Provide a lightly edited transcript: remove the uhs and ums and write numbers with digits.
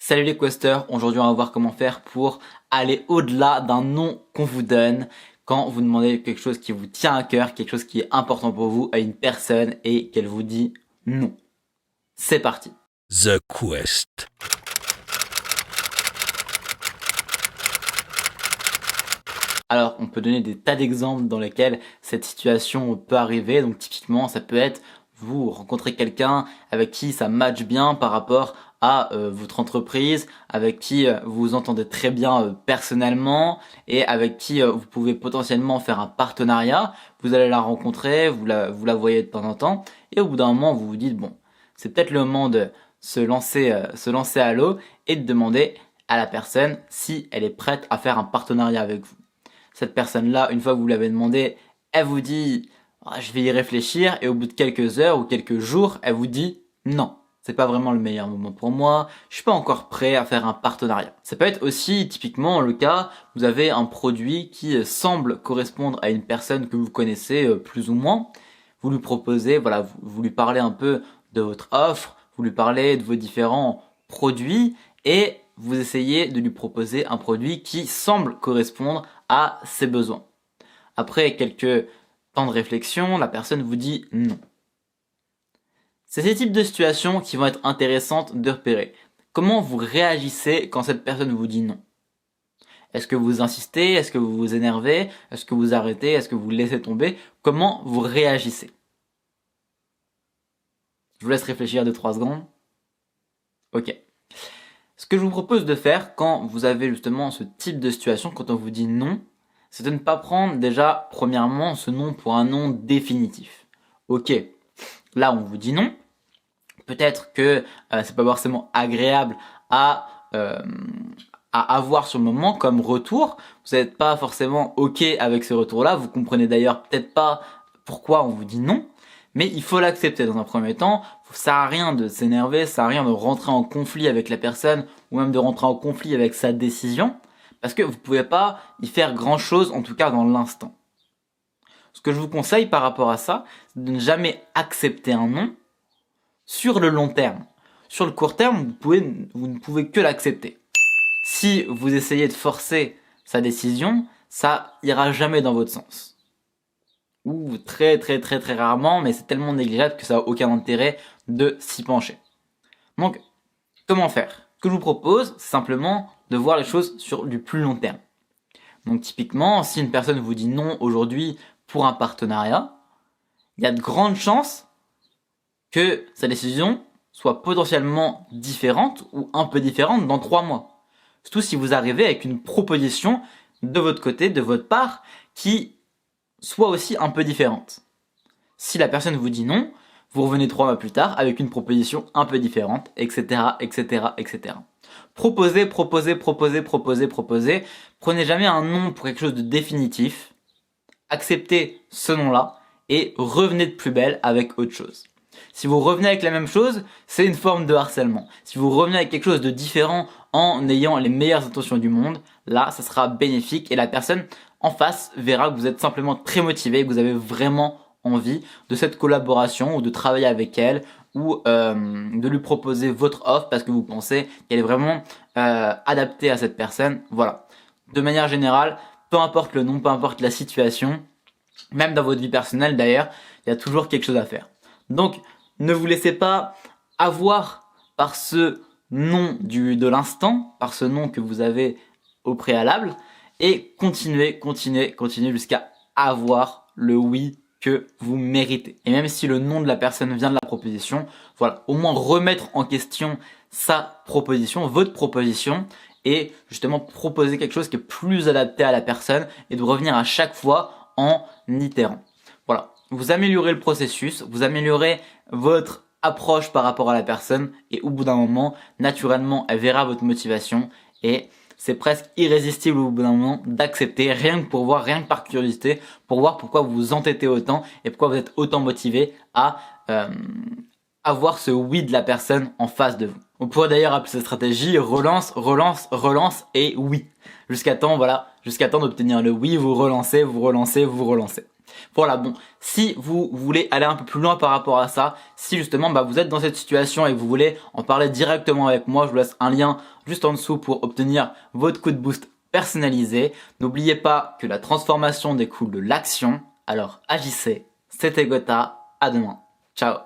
Salut les questeurs, aujourd'hui on va voir comment faire pour aller au-delà d'un nom qu'on vous donne quand vous demandez quelque chose qui vous tient à cœur, quelque chose qui est important pour vous à une personne et qu'elle vous dit non. C'est parti. The Quest. Alors on peut donner des tas d'exemples dans lesquels cette situation peut arriver, donc typiquement ça peut être vous rencontrez quelqu'un avec qui ça match bien par rapport à votre entreprise, avec qui vous vous entendez très bien personnellement et avec qui vous pouvez potentiellement faire un partenariat. Vous allez la rencontrer, vous la voyez de temps en temps et au bout d'un moment vous vous dites bon, c'est peut-être le moment de se lancer à l'eau et de demander à la personne si elle est prête à faire un partenariat avec vous. Cette personne-là, une fois que vous l'avez demandé, elle vous dit je vais y réfléchir et au bout de quelques heures ou quelques jours, elle vous dit non. C'est pas vraiment le meilleur moment pour moi, je suis pas encore prêt à faire un partenariat. Ça peut être aussi typiquement le cas, vous avez un produit qui semble correspondre à une personne que vous connaissez plus ou moins. Vous lui proposez, voilà, vous lui parlez un peu de votre offre, vous lui parlez de vos différents produits et vous essayez de lui proposer un produit qui semble correspondre à ses besoins. Après quelques temps de réflexion, la personne vous dit non. C'est ces types de situations qui vont être intéressantes de repérer. Comment vous réagissez quand cette personne vous dit non? Est-ce que vous insistez? Est-ce que vous vous énervez? Est-ce que vous arrêtez? Est-ce que vous laissez tomber? Comment vous réagissez? Je vous laisse réfléchir 2-3 secondes. Ok. Ce que je vous propose de faire quand vous avez justement ce type de situation, quand on vous dit non, c'est de ne pas prendre déjà, premièrement, ce non pour un non définitif. Ok, là on vous dit non. Peut-être que c'est pas forcément agréable à avoir sur le moment comme retour. Vous n'êtes pas forcément ok avec ce retour-là. Vous comprenez d'ailleurs peut-être pas pourquoi on vous dit non. Mais il faut l'accepter dans un premier temps. Ça sert à rien de s'énerver, ça sert à rien de rentrer en conflit avec la personne ou même de rentrer en conflit avec sa décision parce que vous pouvez pas y faire grand chose, en tout cas dans l'instant. Ce que je vous conseille par rapport à ça, c'est de ne jamais accepter un non sur le long terme. Sur le court terme, vous ne pouvez que l'accepter. Si vous essayez de forcer sa décision, ça ira jamais dans votre sens. Ou très rarement, mais c'est tellement négligeable que ça n'a aucun intérêt de s'y pencher. Donc, comment faire? Ce que je vous propose, c'est simplement de voir les choses sur du plus long terme. Donc typiquement, si une personne vous dit non aujourd'hui pour un partenariat, il y a de grandes chances que sa décision soit potentiellement différente ou un peu différente dans 3 mois. Surtout si vous arrivez avec une proposition de votre côté, de votre part, qui soit aussi un peu différente. Si la personne vous dit non, vous revenez 3 mois plus tard avec une proposition un peu différente, etc., etc., etc. Proposez. Prenez jamais un non pour quelque chose de définitif. Acceptez ce nom-là et revenez de plus belle avec autre chose. Si vous revenez avec la même chose, c'est une forme de harcèlement. Si vous revenez avec quelque chose de différent en ayant les meilleures intentions du monde, là, ça sera bénéfique et la personne en face verra que vous êtes simplement très motivé, que vous avez vraiment envie de cette collaboration ou de travailler avec elle ou de lui proposer votre offre parce que vous pensez qu'elle est vraiment adaptée à cette personne. Voilà. De manière générale, peu importe le nom, peu importe la situation, même dans votre vie personnelle d'ailleurs, il y a toujours quelque chose à faire. Donc, ne vous laissez pas avoir par ce non de l'instant, par ce non que vous avez au préalable, et continuez jusqu'à avoir le oui que vous méritez. Et même si le nom de la personne vient de la proposition, voilà, au moins remettre en question sa proposition, votre proposition, et justement proposer quelque chose qui est plus adapté à la personne et de revenir à chaque fois en itérant. Voilà, vous améliorez le processus, vous améliorez votre approche par rapport à la personne et au bout d'un moment, naturellement, elle verra votre motivation et c'est presque irrésistible au bout d'un moment d'accepter rien que par curiosité, pour voir pourquoi vous vous entêtez autant et pourquoi vous êtes autant motivé à avoir ce oui de la personne en face de vous. On pourrait d'ailleurs appeler cette stratégie relance et oui. Jusqu'à temps d'obtenir le oui, vous relancez. Voilà, bon, si vous voulez aller un peu plus loin par rapport à ça, si justement vous êtes dans cette situation et que vous voulez en parler directement avec moi, je vous laisse un lien juste en dessous pour obtenir votre coup de boost personnalisé. N'oubliez pas que la transformation découle de l'action, alors agissez. C'était Gotha, à demain. Ciao.